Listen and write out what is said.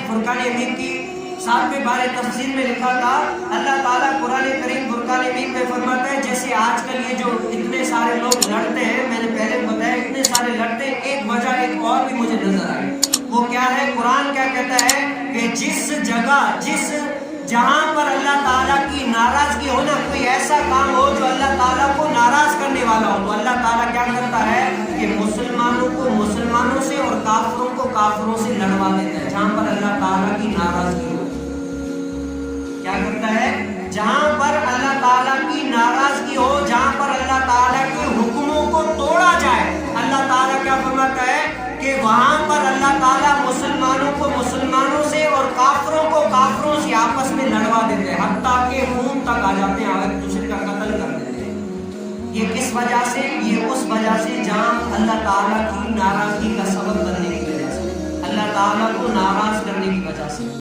فرقان حمید کی 7ویں بارے تفسیر میں لکھا تھا، اللہ تعالیٰ قرآن کریم فرقان حمید میں فرماتا ہے جیسے آج کل یہ جو اتنے سارے لوگ لڑتے ہیں، میں نے پہلے بتایا اتنے سارے لڑتے ہیں، ایک وجہ ایک اور بھی مجھے نظر آئی، وہ کیا ہے؟ قرآن کیا کہتا ہے کہ جس جگہ جہاں پر اللہ تعالیٰ کی ناراضگی ہو نا، کوئی ایسا کام ہو جو اللہ تعالیٰ کو ناراض کرنے والا ہو، تو اللہ تعالیٰ کیا کرتا ہے کہ مسلمانوں کو مسلمانوں سے اور کافروں کو کافروں سے لڑوا دیتا ہے۔ جہاں پر اللہ تعالیٰ کی ناراضگی ہو، کیا کرتا ہے؟ جہاں پر اللہ تعالیٰ کی ناراضگی ہو، جہاں پر اللہ تعالیٰ کے حکموں کو توڑا جائے، اللہ تعالیٰ کیا فرماتا ہے کہ وہاں پر اللہ تعالیٰ مسلمانوں کو مسلمانوں سے اور کافروں کو کافروں سے آپس میں لڑوا دیتے ہیں، حتیٰ کہ خون تک آ جاتے ہیں اور ایک دوسرے کا قتل کر دیتے ہیں۔ یہ کس وجہ سے؟ یہ اس وجہ سے جہاں اللہ تعالیٰ کی ناراضگی کا سبب بننے کی وجہ سے، اللہ تعالیٰ کو ناراض کرنے کی وجہ سے۔